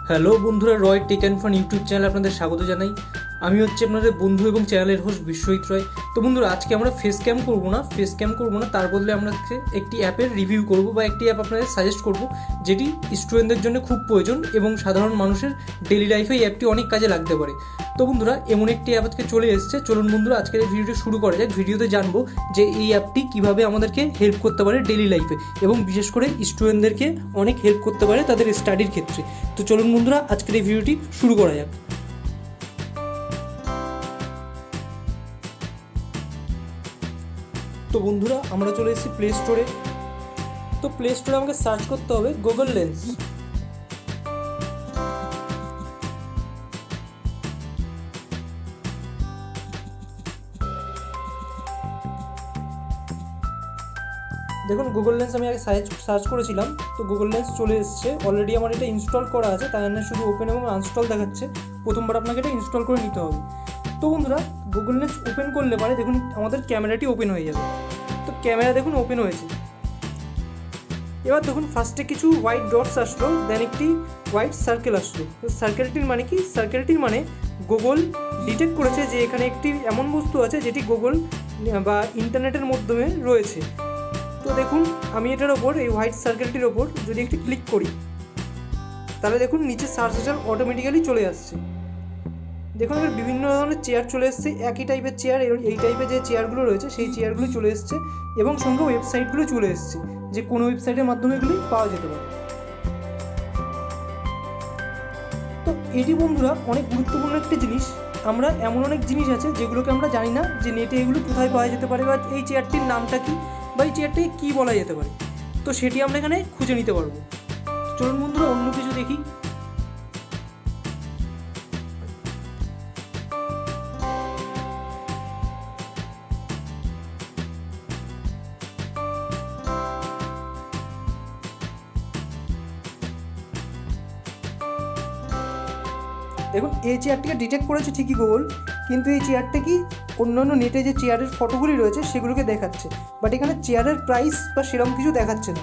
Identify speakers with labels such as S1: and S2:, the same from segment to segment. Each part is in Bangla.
S1: হ্যালো বন্ধুরা, রয় টেক অ্যান্ড ফান ইউটিউব চ্যানেলে আপনাদের স্বাগত জানাই। আমি হচ্ছে আপনাদের বন্ধু এবং চ্যানেলের হোস্ট বিশ্বজিৎ রয়। তো বন্ধুরা, আজকে আমরা ফেস ক্যাম করবো না, তার বদলে আমরা একটি অ্যাপের রিভিউ করব বা একটি অ্যাপ আপনাদের সাজেস্ট করব, যেটি স্টুডেন্টদের জন্য খুব প্রয়োজন এবং সাধারণ মানুষের ডেলি লাইফে এই অ্যাপটি অনেক কাজে লাগতে পারে। তো বন্ধুরা, এমন একটি অ্যাপ আজকে চলে এসেছে। চলুন বন্ধুরা, আজকের এই ভিডিওটি শুরু করা যাক। ভিডিওতে জানবো যে এই অ্যাপটি কীভাবে আমাদেরকে হেল্প করতে পারে ডেলি লাইফে, এবং বিশেষ করে স্টুডেন্টদেরকে অনেক হেল্প করতে পারে তাদের স্টাডির ক্ষেত্রে। তো চলুন বন্ধুরা, আজকের এই ভিডিওটি শুরু করা যাক। তো বন্ধুরা, আমরা চলে এসেছি প্লে স্টোরে। তো প্লে স্টোরে আমাকে সার্চ করতে হবে গুগল লেন্স। দেখুন, গুগল লেন্স আমি আগে সার্চ করেছিলাম, তো গুগল লেন্স চলে এসেছে। অলরেডি আমার এটা ইনস্টল করা আছে, তাই জন্য শুধু ওপেন এবং আনস্টল দেখাচ্ছে। প্রথমবার আপনাকে এটা ইনস্টল করে নিতে হবে। তো বন্ধুরা, গুগল লেন্স ওপেন করলে পরে দেখুন আমাদের ক্যামেরাটি ওপেন হয়ে যাবে। তো ক্যামেরা দেখুন ওপেন হয়েছে। এবার দেখুন ফার্স্টে কিছু হোয়াইট ডটস আসলো, দেন একটি হোয়াইট সার্কেল আসলো। সার্কেলটির মানে কি? সার্কেলটির মানে গুগল ডিটেক্ট করেছে যে এখানে একটি এমন বস্তু আছে যেটি গুগল বা ইন্টারনেটের মাধ্যমে রয়েছে। তো দেখুন, আমি এটার ওপর, এই হোয়াইট সার্কেলটির ওপর যদি একটি ক্লিক করি, তাহলে দেখুন নিচে সার্চ রেজাল্ট অটোমেটিক্যালি চলে আসছে। দেখুন এবার বিভিন্ন ধরনের চেয়ার চলে এসছে, একই টাইপের চেয়ার, এই টাইপের যে চেয়ারগুলো রয়েছে সেই চেয়ারগুলো চলে এসছে, এবং সঙ্গে ওয়েবসাইটগুলো চলে এসছে, যে কোনো ওয়েবসাইটের মাধ্যমে এগুলি পাওয়া যেতে পারে। তো এটি বন্ধুরা অনেক গুরুত্বপূর্ণ একটি জিনিস। আমরা এমন অনেক জিনিস আছে যেগুলোকে আমরা জানি না যে নেটে এগুলো কোথায় পাওয়া যেতে পারে, বা এই চেয়ারটির নামটা কি, বা এই চেয়ারটাকে কী বলা যেতে পারে। তো সেটি আমরা এখানে খুঁজে নিতে পারবো। চলুন বন্ধুরা, অন্য কিছু দেখি। দেখুন, এই চেয়ারটিকে ডিটেক্ট করেছে ঠিকই গুগল, কিন্তু এই চেয়ারটা কি অন্যান্য নেটে যে চেয়ারের ফটোগুলি রয়েছে সেগুলোকে দেখাচ্ছে, বাট এখানে চেয়ারের প্রাইস বা সেরকম কিছু দেখাচ্ছে না।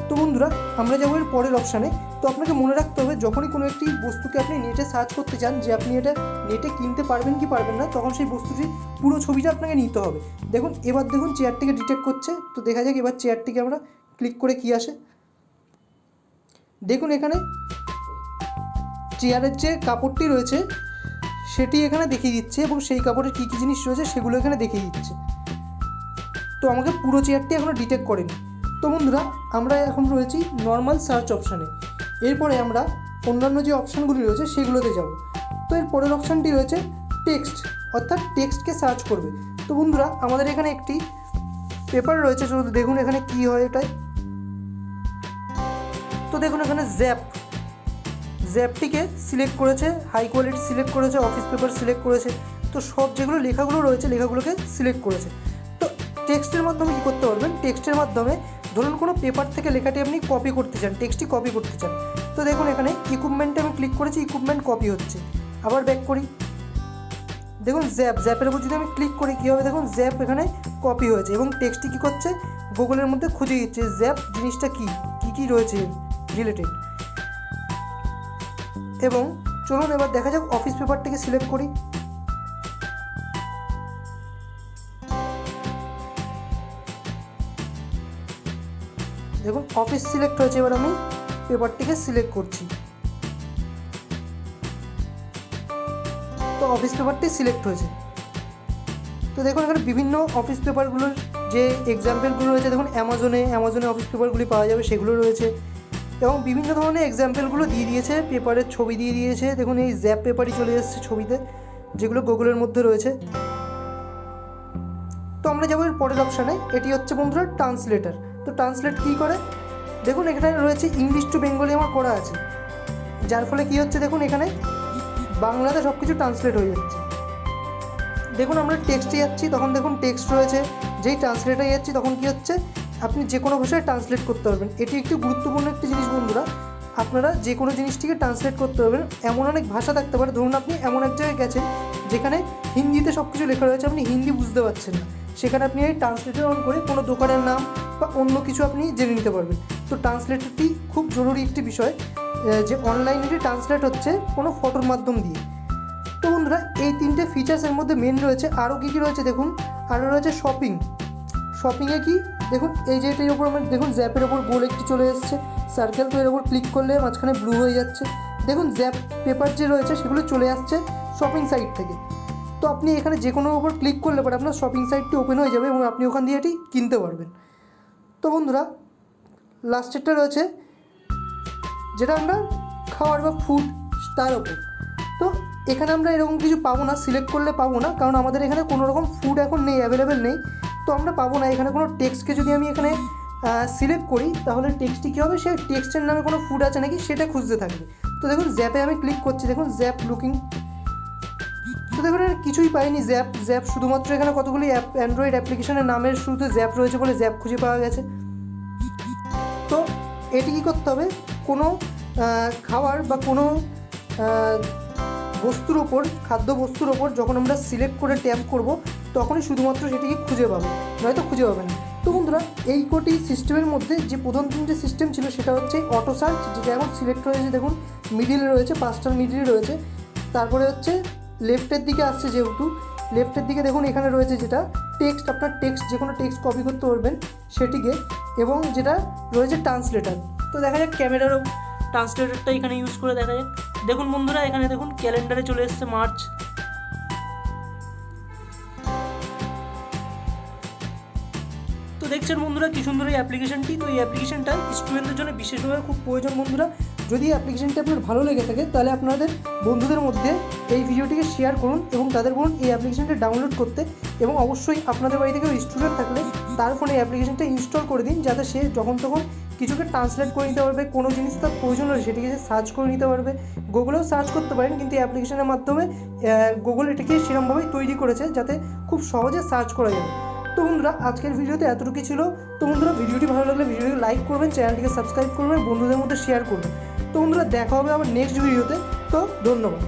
S1: তো বন্ধুরা, আমরা যাবো এর পরের অপশানে। তো আপনাকে মনে রাখতে হবে, যখনই কোনো একটি বস্তুকে আপনি নেটে সার্চ করতে চান যে আপনি এটা নেটে কিনতে পারবেন কি পারবেন না, তখন সেই বস্তুটির পুরো ছবিটা আপনাকে নিতে হবে। দেখুন, এবার দেখুন চেয়ারটিকে ডিটেক্ট করছে। তো দেখা যাক এবার চেয়ারটিকে আমরা ক্লিক করে কী আসে। দেখুন, এখানে চেয়ারের যে কাপড়টি রয়েছে সেটি এখানে দেখিয়ে দিচ্ছে, এবং সেই কাপড়ের কী কী জিনিস রয়েছে সেগুলো এখানে দেখিয়ে দিচ্ছে। তো আমাকে পুরো চেয়ারটি এখনও ডিটেক্ট করেনি। তো বন্ধুরা, আমরা এখন রয়েছি নর্মাল সার্চ অপশানে। এরপরে আমরা অন্যান্য যে অপশানগুলি রয়েছে সেগুলোতে যাব। তো এর পরের অপশানটি রয়েছে টেক্সট, অর্থাৎ টেক্সটকে সার্চ করবে। তো বন্ধুরা, আমাদের এখানে একটি পেপার রয়েছে, শুধু দেখুন এখানে কী হয় এটাই। তো দেখুন এখানে জ্যাপটিকে সিলেক্ট করেছে, হাই কোয়ালিটি সিলেক্ট করেছে, অফিস পেপার সিলেক্ট করেছে। তো সব যেগুলো লেখাগুলো রয়েছে লেখাগুলোকে সিলেক্ট করেছে। তো টেক্সটের মাধ্যমে কী করতে পারবেন? টেক্সটের মাধ্যমে ধরুন কোনো পেপার থেকে লেখাটি আপনি কপি করতে চান, টেক্সটটি কপি করতে চান। তো দেখুন এখানে ইকুইপমেন্টে আমি ক্লিক করেছি, ইকুইপমেন্ট কপি হচ্ছে। আবার ব্যাক করি, দেখুন জ্যাপের উপর যদি আমি ক্লিক করি কী হবে, দেখুন জ্যাপ এখানে কপি হয়েছে, এবং টেক্সটটি কী করছে, গুগলের মধ্যে খুঁজে দিচ্ছে জ্যাপ জিনিসটা কী রয়েছে রিলেটেড। এবং চলুন এবার দেখা যাক অফিস পেপারটিকে সিলেক্ট করি। দেখুন অফিস সিলেক্ট হয়েছে, এবার আমি পেপারটিকে সিলেক্ট করছি। তো অফিস পেপারটি সিলেক্ট হয়েছে। তো দেখুন এখানে বিভিন্ন অফিস পেপারগুলোর যে এক্সাম্পলগুলো রয়েছে, দেখুন অ্যামাজনে অফিস পেপারগুলি পাওয়া যাবে সেগুলো রয়েছে, এবং বিভিন্ন ধরনের এক্সাম্পলগুলো দিয়ে দিয়েছে, পেপারের ছবি দিয়ে দিয়েছে। দেখুন এই জ্যাপ পেপারই চলে এসেছে ছবিতে, যেগুলো গুগলের মধ্যে রয়েছে। তো আমরা যাবো এর পরের অপশানে। এটি হচ্ছে বন্ধুরা ট্রান্সলেটার। তো ট্রান্সলেট কী করে? দেখুন এখানে রয়েছে ইংলিশ টু বেঙ্গলি আমার করা আছে, যার ফলে কী হচ্ছে, দেখুন এখানে বাংলাতে সব কিছু ট্রান্সলেট হয়ে যাচ্ছে। দেখুন আমরা টেক্সটে যাচ্ছি, তখন দেখুন টেক্সট রয়েছে, যেই ট্রান্সলেটে যাচ্ছি তখন কী হচ্ছে, আপনি যে কোনো ভাষায় ট্রান্সলেট করতে পারবেন। এটি একটি গুরুত্বপূর্ণ একটি জিনিস বন্ধুরা। আপনারা যে কোনো জিনিসটিকে ট্রান্সলেট করতে পারবেন। এমন অনেক ভাষা থাকতে পারে, ধরুন আপনি এমন এক জায়গায় গেছেন যেখানে হিন্দিতে সব কিছু লেখা রয়েছে, আপনি হিন্দি বুঝতে পারছেন না, সেখানে আপনি এই ট্রান্সলেটর অন করে কোনো দোকানের নাম বা অন্য কিছু আপনি জেনে নিতে পারবেন। তো ট্রান্সলেটরটি খুব জরুরি একটি বিষয়, যে অনলাইনে ট্রান্সলেট হচ্ছে কোনো ফটোর মাধ্যম দিয়ে। তো বন্ধুরা এই 3টে ফিচার্সের মধ্যে মেন রয়েছে। আরও কী কী রয়েছে দেখুন, আরও রয়েছে শপিংয়ে কি দেখুন, এই যে এটার ওপর আমার দেখুন জ্যাপের ওপর গোল একটি চলে এসেছে সার্কেল, তো এর ওপর ক্লিক করলে মাঝখানে ব্লু হয়ে যাচ্ছে। দেখুন জ্যাপ পেপার যে রয়েছে সেগুলো চলে আসছে শপিং সাইট থেকে। তো আপনি এখানে যে কোনো ওপর ক্লিক করলে পরে আপনার শপিং সাইটটি ওপেন হয়ে যাবে এবং আপনি ওখান দিয়ে এটি কিনতে পারবেন। তো বন্ধুরা লাস্টেরটা রয়েছে যেটা আমরা খাওয়ার বা ফুড তার ওপর। তো এখানে আমরা এরকম কিছু পাবো না, সিলেক্ট করলে পাবো না, কারণ আমাদের এখানে কোনো রকম ফুড এখন নেই, অ্যাভেলেবেল নেই। তো আমরা পাবো না এখানে কোনো টেক্সটকে যদি আমি এখানে সিলেক্ট করি তাহলে টেক্সটটি কী হবে, সেই টেক্সটের নামে কোনো ফুড আছে নাকি সেটা খুঁজতে থাকবে। তো দেখুন জ্যাপে আমি ক্লিক করছি, দেখুন জ্যাপ লুকিং। তো দেখুন এর কিছুই পাইনি, জ্যাপ শুধুমাত্র এখানে কতগুলি অ্যান্ড্রয়েড অ্যাপ্লিকেশনের নামের শুরুতে জ্যাপ রয়েছে বলে জ্যাপ খুঁজে পাওয়া গেছে। তো এটি কী করতে হবে, কোনো খাবার বা কোনো বস্তুর ওপর, খাদ্য বস্তুর ওপর যখন আমরা সিলেক্ট করে ট্যাপ করব তখনই শুধুমাত্র সেটিকে খুঁজে পাবো, নয়তো খুঁজে পাবে না। তো বন্ধুরা এই কোটি সিস্টেমের মধ্যে যে প্রধান 3টে সিস্টেম ছিল সেটা হচ্ছে অটো সার্চ, যেটা এখন সিলেক্ট হয়েছে দেখুন মিডিলে রয়েছে, 5টার মিডিলে রয়েছে। তারপরে হচ্ছে লেফটের দিকে আসছে, যেহেতু লেফটের দিকে দেখুন এখানে রয়েছে যেটা টেক্সট, আপনার টেক্সট যে কোনো টেক্সট কপি করতে পারবেন সেটিকে, এবং যেটা রয়েছে ট্রান্সলেটার। তো দেখা যাক ক্যামেরারও ট্রান্সলেটারটা এখানে ইউজ করে দেখা যাক। দেখুন বন্ধুরা এখানে দেখুন ক্যালেন্ডারে চলে এসেছে মার্চ। তো দেখছেন বন্ধুরা কি সুন্দর এই অ্যাপ্লিকেশনটি। তো এই অ্যাপ্লিকেশনটা স্টুডেন্টদের জন্য বিশেষভাবে খুব প্রয়োজন বন্ধুরা। যদি এই অ্যাপ্লিকেশনটি আপনার ভালো লেগে থাকে তাহলে আপনাদের বন্ধুদের মধ্যে এই ভিডিওটিকে শেয়ার করুন এবং তাদের বলুন এই অ্যাপ্লিকেশনটি ডাউনলোড করতে, এবং অবশ্যই আপনাদের বাড়ি থেকে স্টুডেন্ট থাকলে তার ফোনে এই অ্যাপ্লিকেশনটা ইনস্টল করে দিন, যাতে সে যখন তখন কিছুকে ট্রান্সলেট করে নিতে পারবে, কোনো জিনিস তার প্রয়োজন হলে সেটিকে সে সার্চ করে নিতে পারবে। গুগলেও সার্চ করতে পারেন, কিন্তু এই অ্যাপ্লিকেশনের মাধ্যমে গুগল এটাকে সেরকমভাবেই তৈরি করেছে যাতে খুব সহজে সার্চ করা যাবে। তো বন্ধুরা আজকের ভিডিওতে এতটুকু ছিল। তো বন্ধুরা ভিডিওটি ভালো লাগলে ভিডিওটিকে লাইক করবেন, চ্যানেলটিকে সাবস্ক্রাইব করবেন, বন্ধুদের মধ্যে শেয়ার করবেন। তো বন্ধুরা দেখা হবে আবার নেক্সট ভিডিওতে। তো ধন্যবাদ।